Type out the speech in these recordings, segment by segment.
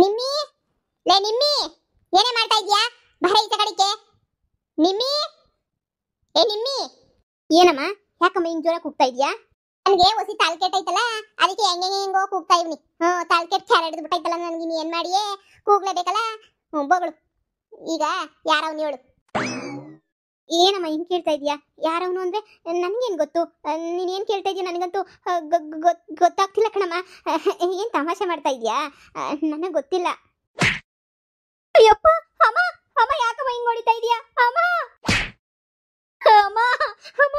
ನಿಮ್ಮಿ, ಲೇ ನಿಮ್ಮಿ, ಏನೇ ಮಾಡ್ತಾ ಇದ್ಯಾ? ಬರ ಈಚೆ ಕಡಿಕೆ. ನಿಮ್ಮಿ, ಏ ನಿಮ್ಮಿ. ಏನಮ್ಮ, ಯಾಕಮ್ಮ ಹಿಂಗ್ ಜೋರಾಗಿ ಕೂಗ್ತಾ ಇದ್ಯಾ? ನನಗೆ ಹೊಸಿ ತಾಳ್ಕೆಟ್ ಐತಲ್ಲ, ಅದಕ್ಕೆ ಹೆಂಗೋ ಕೂಗ್ತಾ ಇವ್ನಿ. ತಾಳ್ಕೆಟ್ ಕ್ಯಾರ ಹಿಡಿದು ಬಿಟ್ಟೈತಲ್ಲ ನನಗೆ, ನೀ ಏನ್ ಮಾಡಿಯೇ ಕೂಗ್ಲೇಬೇಕಲ್ಲ. ಬಗಳು ಈಗ ಯಾರವನು ಹೇಳು. ಏನಮ್ಮ ಹಿಂಗ್ ಕೇಳ್ತಾ ಇದೀಯಾ? ಯಾರವನು ಅಂದ್ರೆ ನನ್ಗೇನ್ ಗೊತ್ತು? ನೀನೇನ್ ಕೇಳ್ತಾ ಇದೀಯ ನನಗಂತೂ ಗೊತ್ತಾಗ್ತಿಲ್ಲ ಕಣಮ್ಮ. ಏನ್ ತಮಾಷೆ ಮಾಡ್ತಾ ಇದ್ಯಾ? ನನಗೆ ಗೊತ್ತಿಲ್ಲ. ಅಯ್ಯಪ್ಪ, ಅಮ್ಮ ಅಮ್ಮ, ಯಾಕಮ್ಮ ಹಿಂಗ್ ಹೊಡಿತಾ ಇದೀಯಾ? ಅಮ್ಮ ಅಮ್ಮ ಅಮ್ಮ,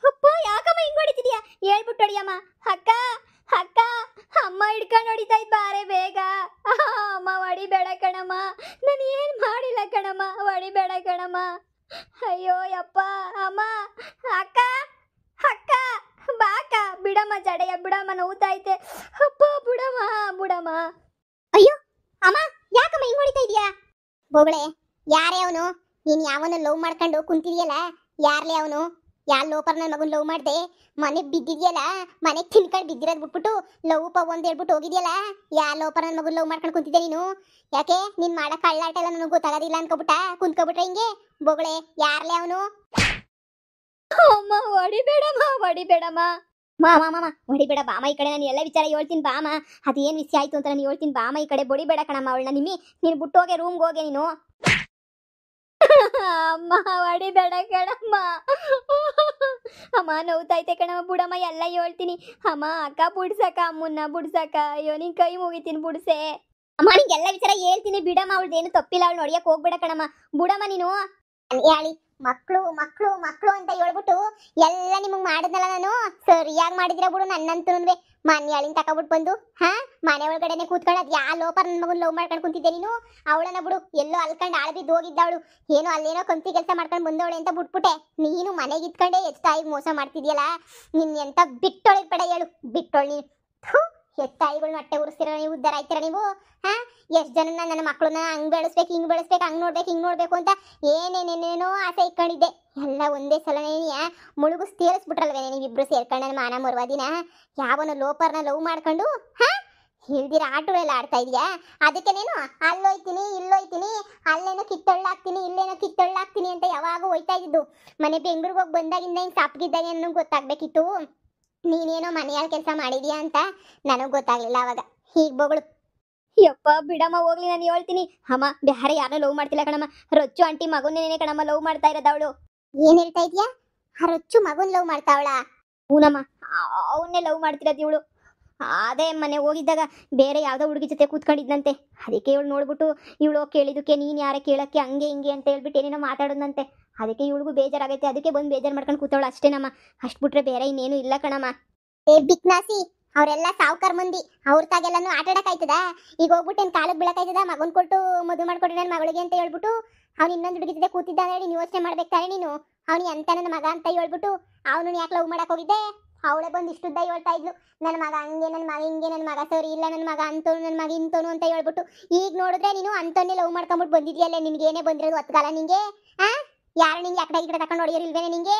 ಅಪ್ಪ ಯಾಕಮ್ಮ ಹಿಂಗ್ ಹೊಡಿತಿದ್ಯಾ? ಹೇಳ್ಬಿಟ್ಟು ಹೊಡಿಯಮ್ಮ. ಅಕ್ಕ ಅಕ್ಕ, ಅಮ್ಮ ಹಿಡ್ಕೊಂಡು ಹೊಡಿತಾ ಇದ್ ಬಾರೆ ಬೇಗ. ಅಮ್ಮ ಹೊಡಿಬೇಡ ಕಣಮ್ಮ, ನಾನು ಏನ್ ಮಾಡಿಲ್ಲ ಕಣಮ್ಮ, ಹೊಡಿಬೇಡ ಕಣಮ್ಮ. ಅಯ್ಯೋ ಯಪ್ಪ. ಅಮ್ಮ, ಅಕ್ಕ ಅಕ್ಕ, ಬಾಕ ಬಿಡಮ್ಮ, ಜಡೆಯ ಬಿಡಮ್ಮ, ನೋವುತ್ತೈತೆ. ಅಪ್ಪ ಬಿಡಮ್ಮ ಬಿಡಮ್ಮ. ಅಯ್ಯೋ ಅಮ್ಮ, ಯಾಕಮ್ಮ ಹಿಂಗ್ ಹೊಡಿತಾ ಇದೀಯಾ? ಬೋಗಳೆ, ಯಾರೇ ಅವನು? ನೀನ್ ಯಾವನ ಲವ್ ಮಾಡ್ಕೊಂಡು ಕುಂತಿದ್ಯಲ್ಲ, ಯಾರ್ಲೇ ಅವನು? ಯಾರ್ ಲೋಪರ್ ನನ್ನ ಮಗನ್ ಲವ್ ಮಾಡ್ದೆ? ಮನೆಗ್ ಬಿದ್ದಿದ್ಯಲ್ಲ, ಮನೆಗ್ ತಿನ್ಕೊಂಡು ಬಿದ್ದಿರೋದ್ ಬಿಟ್ಬಿಟ್ಟು ಲವ್ ಪವ್ ಅಂತ ಹೇಳ್ಬಿಟ್ಟು ಹೋಗಿದ್ಯಲ್ಲ, ಯಾರ್ ಲೋಪರ್ ನನ್ನ ಮಗನ್ ಲವ್ ಮಾಡ್ಕೊಂಡು ಕುಂತಿದ್ದೆ ನೀನು? ಯಾಕೆ ನೀನ್ ಮಾಡೋ ಕಳ್ಳಾಟ ಎಲ್ಲ ನನಗೆ ಗೊತ್ತಾಗೋದಿಲ್ಲ ಅನ್ಕೋಬಿಟ್ಟ ಕುಂತ್ಕೊಬಿಟ್ರೆ ಹಿಂಗೆ? ಬೋಗಳೆ, ಯಾರ್ಲೇ ಅವನು? ಅಮ್ಮ ಹೊಡಿಬೇಡಮ್ಮ, ಹೊಡಿಬೇಡಮ್ಮ. ಮಾಮ ಹೊಡಿಬೇಡ, ಬಾಮ ಈ ಕಡೆ. ನಾನು ಎಲ್ಲ ವಿಚಾರ ಹೇಳ್ತೀನಿ ಬಾಮ. ಅದೇನ್ ವಿಷಯ ಆಯ್ತು ಅಂತ ನಾನು ಹೇಳ್ತೀನಿ ಬಾಮ. ಈ ಕಡೆ ಬಡಿಬೇಡ ಕಣಮ್ಮ ಅವಳನ್ನ. ನಿಮ್ಮಿ, ನೀನು ಬಿಟ್ಟು ಹೋಗೆ, ರೂಮ್ಗೆ ಹೋಗೆ ನೀನು. ಅಮ್ಮ ಹೊಡಿಬೇಡ ಕಣಮ್ಮ. ಅಮ್ಮ ನೋವ್ತೈತೆ ಕಣಮ್ಮ, ಬುಡಮ್ಮ, ಎಲ್ಲ ಹೇಳ್ತೀನಿ. ಅಮ್ಮ ಅಕ್ಕ ಬುಡ್ಸಕ್ಕ, ಅಮ್ಮನ್ನ ಬುಡ್ಸಕ್ಕ. ಅಯ್ಯೋ ನಿನ್ ಕೈ ಮುಗಿತೀನಿ, ಬುಡ್ಸೆ. ಅಮ್ಮ ನಿಂಗೆಲ್ಲ ವಿಚಾರ ಹೇಳ್ತೀನಿ ಬಿಡಮ್ಮ. ಅವಳ್ದೇನು ತಪ್ಪಿಲ್ಲ, ಅವಳು ನೋಡಿಯಕ್ ಹೋಗ್ಬೇಡ ಕಣಮ್ಮ. ಬುಡಮ್ಮ ನೀನು. ಹೇಳಿ ಮಕ್ಳು ಮಕ್ಳು ಮಕ್ಳು ಅಂತ ಹೇಳ್ಬಿಟ್ಟು ಎಲ್ಲ ನಿಮಗ್ ಮಾಡಿದ್ನಲ್ಲ ನಾನು. ಸರಿಯಾಗಿ ಮಾಡಿದಿರ ಬಿಡು. ನನ್ನಂತೂ ಮನ್ಯಾಳಿನ ತಕೊಬಿಟ್ಟು ಬಂದು ಮನೆ ಒಳಗಡೆನೆ ಕೂತ್ಕೊಂಡು ಅದ್ ಯಾ ಲೋಪರ್ ನನ್ನ ಮಗನ್ ಲವ್ ಮಾಡ್ಕೊಂಡು ಕುಂತಿದ್ದೆ ನೀನು. ಅವಳನ್ನ ಬಿಡು, ಎಲ್ಲೋ ಅಲ್ಕೊಂಡು ಆಳ್ಬಿದ್ದು ಹೋಗಿದ್ದವಳು, ಏನೋ ಅಲ್ಲೇನೋ ಕಂತಿ ಕೆಲಸ ಮಾಡ್ಕೊಂಡು ಬಂದವಳೆ ಅಂತ ಬಿಟ್ಬಿಟ್ಟೆ. ನೀನು ಮನೆಗೆ ಇದ್ಕೊಂಡೆ ಎತ್ತಾಯಿಗೆ ಮೋಸ ಮಾಡ್ತಿದ್ಯಲ್ಲ. ನಿನ್ ಎಂತ ಬಿಟ್ಟೊಳಿದ್ ಬೇಡ ಹೇಳು, ಬಿಟ್ಟೊಳ್ ನೀನು. ಎತ್ತಾಯಿಗಳನ್ನ ಹೊಟ್ಟೆ ಉರಿಸ್ತೀರ ನೀವು, ಉದ್ದಾರ ಆಯ್ತೀರ ನೀವು. ಎಷ್ಟ್ ಜನ ನನ್ನ ಮಕ್ಳನ್ನ ಹಂಗ್ ಬೆಳೆಸ್ಬೇಕು, ಹಿಂಗ್ ಬೆಳೆಸ್ಬೇಕು, ಹಂಗ್ ನೋಡ್ಬೇಕು, ಹಿಂಗ್ ನೋಡ್ಬೇಕು ಅಂತ ಏನೇನೇನೇನೋ ಆಸೆ ಇಟ್ಕೊಂಡಿದ್ದೆ. ಎಲ್ಲ ಒಂದೇ ಸಲನೇ ಮುಳುಗಿಸ್ ತೀರಿಸ್ಬಿಟ್ರಲ್ವೇ ನೀವಿಬ್ರು ಸೇರ್ಕೊಂಡು ನನ್ನ ಮಾನ ಮರುವಾದಿನ. ಯಾವನು ಲೋಪರ್ನ ಲವ್ ಮಾಡ್ಕೊಂಡು ಹಿಲ್ದಿರ ಆಟಗಳೆಲ್ಲ ಆಡ್ತಾ ಇದೀಯಾ? ಅದಕ್ಕೆ ನೀನು ಅಲ್ಲೋಯ್ತೀನಿ ಇಲ್ಲೋಯ್ತೀನಿ, ಅಲ್ಲೇನೋ ಕಿತ್ತೊಳ್ಳಾಗ್ತೀನಿ ಇಲ್ಲೇನೋ ಕಿತ್ತೊಳ್ಳಾಗ್ತೀನಿ ಅಂತ ಯಾವಾಗ ಹೋಯ್ತಾ ಇದ್ದು. ಮನೆ ಬೆಂಗ್ಳೂರಿಗೆ ಹೋಗಿ ಬಂದಾಗಿಂದ ಹಿಂಗೆ ಸಾಪ್ಗಿದ್ದಾಗ ಅನ್ನೋ ಗೊತ್ತಾಗ್ಬೇಕಿತ್ತು. ನೀನೇನೋ ಮನೆಯಾಳ ಕೆಲಸ ಮಾಡಿದ್ಯಾ ಅಂತ ನನಗೆ ಗೊತ್ತಾಗ್ಲಿಲ್ಲ ಅವಾಗ. ಹೀಗೆ ಬೊಗಳು. ಯಪ್ಪ ಬಿಡಮ್ಮ, ಹೋಗ್ಲಿ, ನಾನು ಹೇಳ್ತೀನಿ. ಅಮ್ಮ ಬೇರೆ ಯಾರನ್ನ ಲವ್ ಮಾಡ್ತಿಲ್ಲ ಕಣಮ್ಮ. ರೊಚ್ಚು ಆಂಟಿ ಮಗುನೇನೆ ಕಣಮ್ಮ ಲವ್ ಮಾಡ್ತಾ ಇರೋದು ಅವಳು. ಏನ್ ಹೇಳ್ತಾ ಇದ್ಯಾ? ಆ ರೊಚ್ಚು ಮಗುನ್ ಲವ್ ಮಾಡ್ತಾವಳ? ಹೂನಮ್ಮ, ಅವನ್ನೇ ಲವ್ ಮಾಡ್ತಿರೋದು ಇವಳು. ಅದೇ ಮನೆ ಹೋಗಿದ್ದಾಗ ಬೇರೆ ಯಾವ್ದೋ ಹುಡುಗಿ ಜೊತೆ ಕೂತ್ಕೊಂಡಿದ್ನಂತೆ. ಅದಕ್ಕೆ ಇವಳು ನೋಡ್ಬಿಟ್ಟು ಇವಳು ಕೇಳಿದಕ್ಕೆ ನೀನ್ ಯಾರ ಕೇಳಕ್ಕೆ ಹಂಗೆ ಹಿಂಗೆ ಅಂತ ಹೇಳ್ಬಿಟ್ಟು ಏನೇನೋ ಮಾತಾಡೋದಂತೆ. ಅದಕ್ಕೆ ಇವಳಿಗೂ ಬೇಜಾರಾಗೈತೆ, ಅದಕ್ಕೆ ಬಂದು ಬೇಜಾರು ಮಾಡ್ಕೊಂಡು ಕೂತವಳು ಅಷ್ಟೇನಮ್ಮ. ಅಷ್ಟು ಬಿಟ್ರೆ ಬೇರೆ ಇನ್ನೇನು ಇಲ್ಲ ಕಣಮ್ಮ. ಏ ಬಿಕ್ನಾಸಿ, ಅವರೆಲ್ಲ ಸಾವುಕಾರ ಮಂದಿ, ಅವ್ರ ತಾಗೆಲ್ಲಾನು ಆಟ ಆಡಕ್ಕಾಯ್ತದ? ಈಗ ಹೋಗ್ಬಿಟ್ಟು ಏನ್ ಕಾಲಕ್ಕೆ ಬೀಳಕ್ಕಾಯ್ತದ? ಮಗನ್ ಕೊಟ್ಟು ಮದುವೆ ಮಾಡ್ಕೊಡಿ ನನ್ನ ಮಗಳಿಗೆ ಅಂತ ಹೇಳ್ಬಿಟ್ಟು ಅವ್ನು ಇನ್ನೊಂದು ಹುಡುಗಿ ಜೊತೆ ಕೂತಿದ್ದ ಹೇಳಿ ನೀವು ಯೋಚನೆ ಮಾಡ್ಬೇಕಾರೆ ನೀನು. ಅವ್ನು ಎಂತ ನನ್ನ ಮಗ ಅಂತ ಹೇಳ್ಬಿಟ್ಟು ಅವನು ಯಾಕೆ ಲವ್ ಮಾಡಕ್ ಹೋಗಿದ್ದೆ? ಅವಳೇ ಬಂದು ಇಷ್ಟುದ್ದ ಹೇಳ್ತಾ ಇದ್ಲು, ನನ್ನ ಮಗ ಹಂಗೆ, ನನ್ನ ಮಗ ಹಿಂಗೆ, ನನ್ನ ಮಗ ಸರಿ ಇಲ್ಲ, ನನ್ನ ಮಗ ಅಂತೋನು, ನನ್ನ ಮಗ ಇಂತೋನು ಅಂತ ಹೇಳ್ಬಿಟ್ಟು. ಈಗ ನೋಡಿದ್ರೆ ನೀನು ಅಂತವನ್ನೇ ಲವ್ ಮಾಡ್ಕೊಂಬಿಟ್ಟು ಬಂದಿದ್ಯಲ್ಲೇ. ನಿನ್ಗೇನೇ ಬಂದಿರೋದು ಹೊತ್ಕಾಲ ನಿಂಗೆ? ಯಾರು ನಿಂಗೆ ಯಾಕಡೆ ಈ ಕಡೆ ತಕೊಂಡು ಹೊಡೆಯೋರು ಇಲ್ವೇನೆ ನಿಂಗೆ?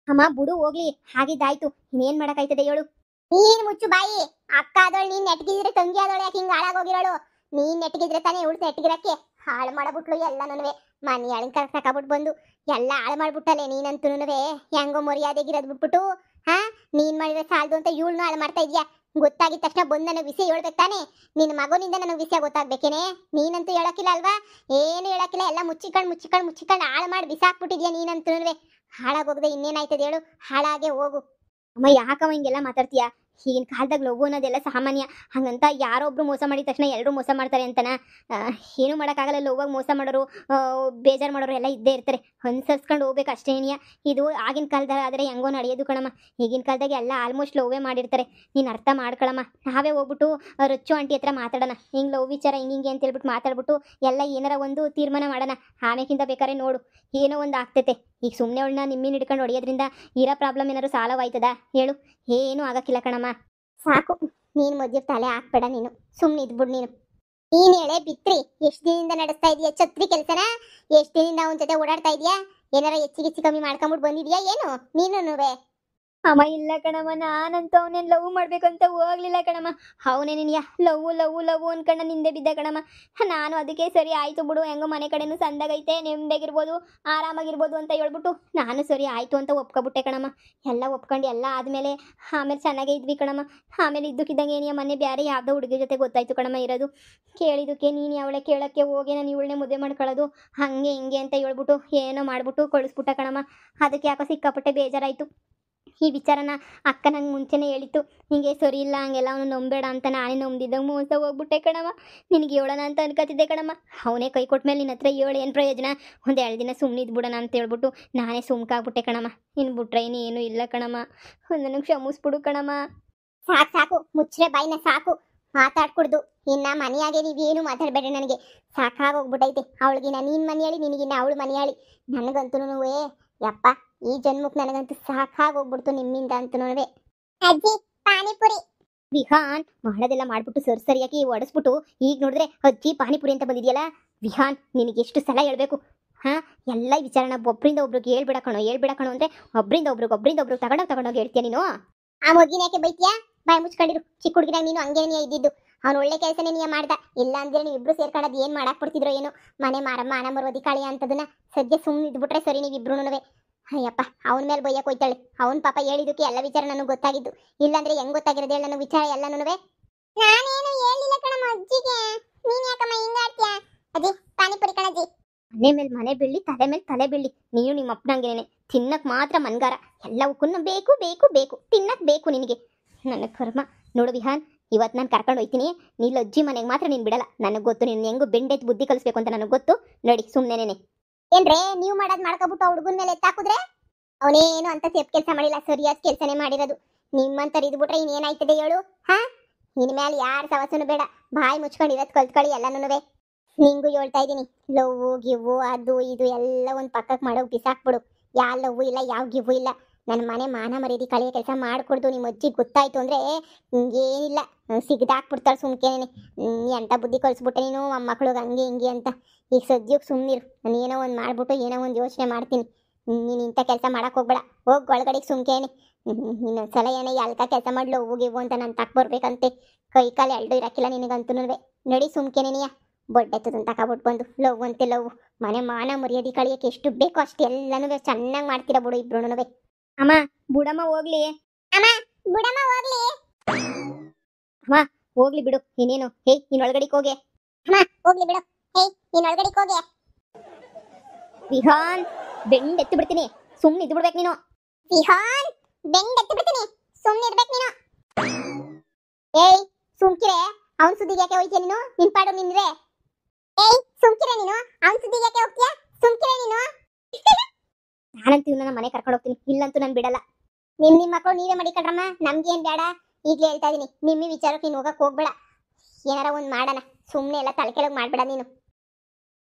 ಅಮ್ಮ ಬಿಡು ಹೋಗ್ಲಿ, ಹಾಗಿದ್ದಾಯ್ತು, ಇನ್ನೇನ್ ಮಾಡಕ್ಕಾಯ್ತದೆ ಹೇಳು. ನೀನ್ ಮುಚ್ಚು ಬಾಯಿ. ಅಕ್ಕ ಆದವಳು, ನೀನ್ ನೆಟ್ಗಿದ್ರೆ ತಂಗಿ ಆದವಳು ಯಾಕೆ ಹಿಂಗೆ ಹಾಳಾಗೋಗಿರೋಳು? ನೀನ್ ನೆಟ್ಗಿದ್ರೆ ತಾನೇ ಇವಳು ನೆಟ್ಗಿರಕ್ಕೆ. ಹಾಳು ಮಾಡಬಿಟ್ಲು ಎಲ್ಲನೂ. ಮನೆ ಹಾಳಿನ ಕರ ತಕೊಬಿಟ್ಟು ಬಂದು ಎಲ್ಲ ಹಾಳು ಮಾಡ್ಬಿಟ್ಟಲೆ ನೀನಂತೂ. ಹೆಂಗೋ ಮರ್ಯಾದೆಗಿರೋದು ಬಿಟ್ಬಿಟ್ಟು ನೀನ್ ಮಾಡಿದ್ರೆ ಸಾಲದು ಅಂತ ಇವಳನ್ನ ಹಾಳು ಮಾಡ್ತಾ ಇದ್ಯಾ. ಗೊತ್ತಾಗಿದ ತಕ್ಷಣ ಬಂದು ನನಗೆ ವಿಷಯ ಹೇಳ್ಬೇಕು ತಾನೆ. ನಿನ್ನ ಮಗನಿಂದ ನನಗೆ ವಿಷಯ ಗೊತ್ತಾಗ್ಬೇಕೇನೆ? ನೀನಂತೂ ಹೇಳಕ್ಕಿಲ್ಲ ಅಲ್ವಾ? ಏನು ಹೇಳಕ್ಕಿಲ್ಲ, ಎಲ್ಲ ಮುಚ್ಚಿಕೊಂಡು ಹಾಳು ಮಾಡಿ ಬಿಸಾಕ್ಬಿಟ್ಟಿದ್ಯಾ ನೀನಂತೂ. ಹಾಳಾಗೋಗದೆ ಇನ್ನೇನಾಯ್ತದೆ ಹೇಳು? ಹಾಳಾಗೆ ಹೋಗು. ಅಮ್ಮ ಯಾಕಮ್ಮ ಹಿಂಗೆಲ್ಲ ಮಾತಾಡ್ತೀಯಾ? ಈಗಿನ ಕಾಲದಾಗ ಲವ್ ಅನ್ನೋದೆಲ್ಲ ಸಾಮಾನ್ಯ. ಹಂಗಂತ ಯಾರೊಬ್ರು ಮೋಸ ಮಾಡಿದ ತಕ್ಷಣ ಎಲ್ಲರೂ ಮೋಸ ಮಾಡ್ತಾರೆ ಅಂತನ? ಏನು ಮಾಡೋಕ್ಕಾಗಲ್ಲ. ಲವ್ವಾಗಿ ಮೋಸ ಮಾಡೋರು, ಬೇಜಾರು ಮಾಡೋರು ಎಲ್ಲ ಇದ್ದೇ ಇರ್ತಾರೆ. ಅನುಸರಿಸ್ಕೊಂಡು ಹೋಗ್ಬೇಕು ಅಷ್ಟೇನಿಯ. ಇದು ಆಗಿನ ಕಾಲದಾಗ ಆದರೆ ಹೆಂಗೋ ನಡೆಯೋದು ಕಣಮ್ಮ. ಈಗಿನ ಕಾಲದಾಗ ಎಲ್ಲ ಆಲ್ಮೋಸ್ಟ್ ಲವ್ವೇ ಮಾಡಿರ್ತಾರೆ. ನೀನು ಅರ್ಥ ಮಾಡ್ಕೊಳಮ್ಮ. ನಾವೇ ಹೋಗ್ಬಿಟ್ಟು ರೊಚ್ಚು ಆಂಟಿ ಹತ್ರ ಮಾತಾಡೋಣ. ಹಿಂಗೆ ಲವ್ ವಿಚಾರ ಹಿಂಗೆ ಅಂತ ಹೇಳ್ಬಿಟ್ಟು ಮಾತಾಡ್ಬಿಟ್ಟು ಎಲ್ಲ ಏನಾರ ಒಂದು ತೀರ್ಮಾನ ಮಾಡೋಣ. ಆಮೇಕಿಂತ ಬೇಕಾದ್ರೆ ನೋಡು ಏನೋ ಒಂದು ಆಗ್ತೈತೆ. ಈಗ ಸುಮ್ಮನೆ ಅವಳನ್ನ ನಿಮ್ಮನ್ನ ಹಿಡ್ಕೊಂಡು ಹೊಡೆಯೋದ್ರಿಂದ ಇರೋ ಪ್ರಾಬ್ಲಮ್ ಏನಾದ್ರು ಸಾಲ್ವ್ ಆಯ್ತದ ಹೇಳು? ಏನೂ ಆಗಕ್ಕಿಲ್ಲ ಕಣಮ್ಮ. ಸಾಕು, ನೀನು ಮದುವೆ ತಲೆ ಹಾಕ್ಬೇಡ. ನೀನು ಸುಮ್ಮನೆ ಇದ್ಬಿಡು. ನೀನು ಹೇಳೇ ಬಿತ್ರಿ. ಎಷ್ಟು ದಿನದಿಂದ ನಡೆಸ್ತಾ ಇದೀಯ ಛತ್ರಿ ಕೆಲಸನ? ಎಷ್ಟು ದಿನದಿಂದ ಅವನ ಜೊತೆ ಓಡಾಡ್ತಾ ಇದೀಯಾ? ಏನಾರ ಹೆಚ್ಚಿಗೆ ಕಮ್ಮಿ ಮಾಡ್ಕೊಂಬಿಟ್ಟು ಬಂದಿದ್ಯಾ ಏನು ನೀನುನುವೆ? ಅಮ್ಮ ಇಲ್ಲ ಕಣಮ್ಮ, ನಾನಂತೂ ಅವನೇನು ಲವ್ ಮಾಡ್ಬೇಕಂತ ಹೋಗ್ಲಿಲ್ಲ ಕಣಮ್ಮ. ಅವನೇ ನಿನಗೆ ಲವ್ ಲವ್ ಲವ್ ಅನ್ಕೊಂಡ ನಿಂದೆ ಬಿದ್ದ ಕಣಮ್ಮ. ನಾನು ಅದಕ್ಕೆ ಸರಿ ಆಯಿತು ಬಿಡು, ಹೆಂಗೋ ಮನೆ ಕಡೆನೂ ಸಂದಾಗೈತೆ, ನೆಮ್ಮದಿಯಾಗಿರ್ಬೋದು, ಆರಾಮಾಗಿರ್ಬೋದು ಅಂತ ಹೇಳ್ಬಿಟ್ಟು ನಾನು ಸರಿ ಆಯಿತು ಅಂತ ಒಪ್ಕೊಬಿಟ್ಟೆ ಕಣಮ್ಮ. ಎಲ್ಲ ಒಪ್ಕೊಂಡು ಎಲ್ಲ ಆದಮೇಲೆ ಆಮೇಲೆ ಚೆನ್ನಾಗೇ ಇದ್ವಿ ಕಣಮ್ಮ. ಆಮೇಲೆ ಇದ್ದಕ್ಕಿದ್ದಂಗೆ ಏನಿಯ ಮೊನ್ನೆ ಬೇರೆ ಯಾವುದೋ ಹುಡುಗಿ ಜೊತೆ ಗೊತ್ತಾಯ್ತು ಕಣಮ್ಮ ಇರೋದು. ಕೇಳಿದ್ದಕ್ಕೆ ನೀನು ಅವಳೆ ಕೇಳೋಕ್ಕೆ ಹೋಗಿ ನಾನು ಇವಳನ್ನೇ ಮದುವೆ ಮಾಡ್ಕೊಳ್ಳೋದು ಹಾಗೆ ಹಿಂಗೆ ಅಂತ ಹೇಳ್ಬಿಟ್ಟು ಏನೋ ಮಾಡ್ಬಿಟ್ಟು ಕಳಿಸ್ಬಿಟ್ಟ ಕಣಮ್ಮ. ಅದಕ್ಕೆ ಯಾಕೋ ಸಿಕ್ಕಾಪಟ್ಟೆ ಬೇಜಾರಾಯಿತು. ಈ ವಿಚಾರನ ಅಕ್ಕ ನಂಗೆ ಮುಂಚೆನೇ ಹೇಳಿತ್ತು, ಹಿಂಗೆ ಸರಿ ಇಲ್ಲ ಹಂಗೆಲ್ಲ ಅವನು ನಂಬೇಡ ಅಂತ. ನಾನೇ ನಂಬಿದ್ದಾಗ ಮೋಸ ಹೋಗ್ಬಿಟ್ಟೆ ಕಣಮ್ಮ. ನಿನಗೆ ಹೇಳೋಣ ಅಂತ ಅನ್ಕೋತಿದ್ದೆ ಕಣಮ್ಮ. ಅವನೇ ಕೈ ಕೊಟ್ಮೇಲೆ ನಿನ್ನ ಹತ್ರ ಹೇಳು ಏನು ಪ್ರಯೋಜನ, ಒಂದು 2 ದಿನ ಸುಮ್ಮನೆ ಇದ್ಬಿಡೋಣ ಅಂತ ಹೇಳ್ಬಿಟ್ಟು ನಾನೇ ಸುಮ್ಕಾಗ್ಬಿಟ್ಟೆ ಕಣಮ್ಮ. ಇನ್ನು ಬಿಟ್ರೆ ಇನ್ನೇನು ಇಲ್ಲ ಕಣಮ್ಮ, ನನಗೆ ಕ್ಷಮಿಸ್ಬಿಡು ಕಣಮ್ಮ. ಸಾಕು ಸಾಕು, ಮುಚ್ಚ್ರೆ ಬಾಯಿನ ಸಾಕು, ಮಾತಾಡ್ಕೊಡ್ದು. ಇನ್ನ ಮನೆಯಾಗೆ ನೀವೇನು ಮಾತಾಡಬೇಡಿ, ನನಗೆ ಸಾಕಾಗೋಗ್ಬಿಟ್ಟೈತೆ. ಅವಳಿಗಿನ ನೀನ್ ಮನೆ ಹೇಳಿ, ನಿನಗಿನ್ನ ಅವಳು ಮನೆ ಹೇಳಿ. ನನಗಂತೂ ಯಪ್ಪ, ಈ ಜನ್ಮಕ್ಕೆ ನನಗಂತೂ ಸಾಕಾಗೋಗ್ಬಿಡ್ತು ನಿಮ್ಮಿಂದ ಅಂತನೂ. ಅಜ್ಜಿ ಪಾನಿಪುರಿ. ವಿಹಾನ್ ಮಾಡೋದೆಲ್ಲ ಮಾಡ್ಬಿಟ್ಟು ಸರಿಯಾಗಿ ಒಡಿಸ್ಬಿಟ್ಟು ಈಗ ನೋಡಿದ್ರೆ ಅಜ್ಜಿ ಪಾನಿಪುರಿ ಅಂತ ಬಂದಿದೆಯಲ್ಲ. ವಿಹಾನ್, ನಿನಗೆ ಎಷ್ಟು ಸಲ ಹೇಳ್ಬೇಕು, ಹಾಂ? ಎಲ್ಲ ವಿಚಾರನ ಒಬ್ಬರಿಂದ ಒಬ್ರಿಗೆ ಹೇಳ್ಬಿಡ ಕಣೋ ಅಂದರೆ ಒಬ್ಬರಿಂದ ಒಬ್ರಿಗೆ ತಗೊಂಡೋಗಿ ಹೇಳ್ತೀಯ ನೀನು. ಆ ಮಗಿನ ಯಾಕೆ ಬೈತೀಯಾ? ಬಾಯಿ ಮುಚ್ಕೊಂಡಿರು. ಚಿಕ್ಕ ಹುಡುಗಿನಾಗ ನೀನು ಹಂಗೇನೇ ಇದ್ದಿದ್ದು. ಅವ್ನು ಒಳ್ಳೆ ಕೆಲಸನೇ ನೀ ಮಾಡ್ದ. ಇಲ್ಲ ಅಂದ್ರೆ ನೀವು ಇಬ್ರು ಸೇರ್ಕೊಂಡದ್ ಏನ್ ಮಾಡಾಕ್ ಬಿಡ್ತಿದ್ರೋ ಏನೋ. ಮನೆ ಮಾರಮ್ಮ ಅನ ಮರೋದಿ ಕಾಳಿ ಅಂತದನ್ನ ಸದ್ಯ ಸುಮ್ಮನೆ ಇದ್ಬಿಟ್ರೆ ಸರಿ ನೀವಿಬ್ರುನುವೆ. ಅಯ್ಯಪ್ಪ, ಅವನ ಮೇಲೆ ಬೈಯಕ್ ಹೋಯ್ತಾಳೆ. ಅವನ್ ಪಾಪ ಹೇಳಿದಕ್ಕೆ ಎಲ್ಲ ವಿಚಾರ ನನಗೆ ಗೊತ್ತಾಗಿದ್ದು. ಇಲ್ಲಾಂದ್ರೆ ಹೆಂಗ್ ಗೊತ್ತಾಗಿರೋದು ಹೇಳ ನನಗೆ ವಿಚಾರ ಎಲ್ಲನೂ. ನಾನೇನು ಹೇಳಿಲ್ಲ ಕಣಮ್ಮ ಅಜ್ಜಿಗೆ. ನೀನ್ ಯಾಕಮ್ಮ ಹಿಂಗಾಡ್ತೀಯ? ಅಜ್ಜಿ ಪಾನಿಪುರಿ ಕಣಜ್ಜಿ. ಮನೆ ಮೇಲೆ ಮನೆ ಬೀಳಿ, ತಲೆ ಮೇಲೆ ತಲೆ ಬೀಳಿ. ನೀನು ನಿಮ್ಮ ಅಪ್ಪನಂಗೇನೆ ತಿನ್ನಕ್ ಮಾತ್ರ ಮನ್ಗಾರ. ಎಲ್ಲವಕ್ಕೂ ಬೇಕು ಬೇಕು ಬೇಕು, ತಿನ್ನಕ್ ಬೇಕು ನಿನಗೆ. ನನ್ನ ಕರ್ಮ ನೋಡು ವಿಹಾನ್, ಇವತ್ತು ನಾನು ಕರ್ಕೊಂಡು ಹೋಯ್ತೀನಿ. ನೀನು ಅಜ್ಜಿ ಮನೆಗೆ ಮಾತ್ರ ನೀನು ಬಿಡಲ್ಲ. ನನಗೆ ಗೊತ್ತು ನೀನು ಹೆಂಗು ಬೆಂಡೆತ್ ಬುದ್ಧಿ ಕಲಿಸ್ಬೇಕು ಅಂತ ನನಗೆ ಗೊತ್ತು. ನೋಡಿ ಸುಮ್ಮನೆ ಏನ್ರೇ ನೀವು ಮಾಡೋದು ಮಾಡ್ಕೊಬಿಟ್ಟು ಹುಡುಗನ ಮೇಲೆ ಎತ್ತಾಕಿದ್ರೆ? ಅವನೇನು ಅಂತ ಸೇಫ್ ಕೆಲಸ ಮಾಡಿಲ್ಲ, ಸರಿಯಾದ ಕೆಲಸನೇ ಮಾಡಿರೋದು. ನಿಮ್ಮಂತರು ಇದ್ಬಿಟ್ರೆ ಇನ್ನೇನಾಯ್ತದೆ ಹೇಳು? ಹಾ, ಇನ್ಮೇಲೆ ಯಾರ ಸವಸನು ಬೇಡ, ಬಾಯಿ ಮುಚ್ಕೊಂಡಿರೋದು ಕಲ್ತ್ಕೊಳ್ಳಿ ಎಲ್ಲನೂ. ನಿಂಗೂ ಹೇಳ್ತಾ ಇದ್ದೀನಿ, ಲವ್ ಗಿವ್ವು ಅದು ಇದು ಎಲ್ಲ ಒಂದು ಪಕ್ಕಕ್ಕೆ ಮಾಡೋಕೆ ಬಿಸಾಕ್ಬಿಡು. ಯಾವ ಲವ್ವು ಇಲ್ಲ, ಯಾವ ಗಿವ್ವು ಇಲ್ಲ. ನನ್ನ ಮನೆ ಮಾನ ಮರ್ಯಾದೆ ಕಳೆಯೋ ಕೆಲಸ ಮಾಡಿಕೊಡ್ದು. ನಿಮ್ಮ ಅಜ್ಜಿಗೆ ಗೊತ್ತಾಯ್ತು ಅಂದರೆ ಏನಿಲ್ಲ, ಸಿಗ್ದಾಕ್ಬಿಡ್ತಾಳೆ ಸುಮ್ಕೇನೆ. ಎಂಥ ಬುದ್ಧಿ ಕಳಿಸ್ಬಿಟ್ಟೆ ನೀನು ಮೊಮ್ಮಕ್ಳಿಗೆ ಹಂಗೆ ಹಿಂಗೆ ಅಂತ. ಈಗ ಸದ್ಯಕ್ಕೆ ಸುಮ್ಮನಿರು. ನಾನು ಏನೋ ಒಂದು ಮಾಡ್ಬಿಟ್ಟು ಏನೋ ಒಂದು ಯೋಚನೆ ಮಾಡ್ತೀನಿ. ನೀನು ಇಂಥ ಕೆಲಸ ಮಾಡೋಕೆ ಹೋಗ್ಬೇಡ, ಹೋಗಿ ಒಳಗಡೆಗೆ ಸುಮ್ಕೇನೆ. ಇನ್ನೊಂದ್ಸಲ ಏನೋ ಅಲ್ಕ ಕೆಲಸ ಮಾಡಿ ಲವ್ ಗಿವ್ವು ಅಂತ ನಾನು ಬರ್ಬೇಕಂತೆ. ಕೈ ಕಾಲು ಎರಡು ಇರಕ್ಕಿಲ್ಲ ನಿನಗಂತೂ. ನಡಿ ಸುಮ್ಕೇನೆ ನೀಯ ಬೊಡ್ಡೆತ್ತದನ್ನು ತಗೊಬಿಟ್ಟು ಬಂದು ಲವ್ ಅಂತೆ ಲವ್. ಮನೆ ಮಾನ ಮರ್ಯಾದೆ ಕಳಿಯೋಕೆ ಎಷ್ಟು ಬೇಕೋ ಅಷ್ಟು ಎಲ್ಲನೂ ಚೆನ್ನಾಗಿ ಮಾಡ್ತೀರಾ ಬಿಡು ಇಬ್ರುನುವೆ. ಅಮ್ಮ ಬುಡಮ್ಮ ಹೋಗ್ಲಿ. ಅಮ್ಮ ಬುಡಮ್ಮ ಹೋಗ್ಲಿ. ಅಮ್ಮ ಹೋಗ್ಲಿ ಬಿಡು, ಇನ್ನೇನು. ಹೇ ನೀನು ಒಳಗಡೆಗೆ ಹೋಗೆ. ಅಮ್ಮ ಹೋಗ್ಲಿ ಬಿಡು. ಹೇ ನೀನು ಒಳಗಡೆಗೆ ಹೋಗೆ. ವಿಹಾನ್, ಬೆಂಡ್ ಎತ್ತು ಬಿಡ್ತೀನಿ, ಸುಮ್ಮನೆ ಇದ್ದು ಬಿಡ್ಬೇಕು ನೀನು. ವಿಹಾನ್, ಬೆಂಡ್ ಎತ್ತು ಬಿಡ್ತೀನಿ, ಸುಮ್ಮನೆ ಇರ್ಬೇಕು ನೀನು. ಏಯ್ ಸುಮ್ಕಿರೆ, ಅವನ್ ಸುದ್ದಿಗೆ ಯಾಕೆ ಹೋಯ್ತೀಯ ನೀನು? ನಿನ್ ಪಾಡು ನಿನ್ರೆ. ಏಯ್ ಸುಮ್ಕಿರೆ ನೀನು, ಅವನ್ ಸುದ್ದಿಗೆ ಯಾಕೆ ಹೋಗ್ತೀಯ? ಸುಮ್ಕಿರೆ ನೀನು. ನಾನಂತೂ ನನ್ನ ಮನೆ ಕರ್ಕೊಂಡು ಹೋಗ್ತೀನಿ, ಇಲ್ಲಂತೂ ನಾನು ಬಿಡಲ್ಲ. ನಿಮ್ಮ ಮಕ್ಕಳು ನೀವೇ ಮಡಿಕಳ್ರಮ್ಮ, ನಮ್ಗೇನ್ ಬೇಡ. ಈಗಲೇ ಹೇಳ್ತಾ ಇದೀನಿ, ನಿಮ್ಮ ವಿಚಾರಕ್ಕೆ ನೀನು ಹೋಗಕ್ ಹೋಗ್ಬೇಡ. ಏನಾರ ಒಂದು ಮಾಡೋಣ, ಸುಮ್ಮನೆ ಎಲ್ಲ ತಲೆ ಕೆಳಗೆ ಮಾಡ್ಬೇಡ ನೀನು.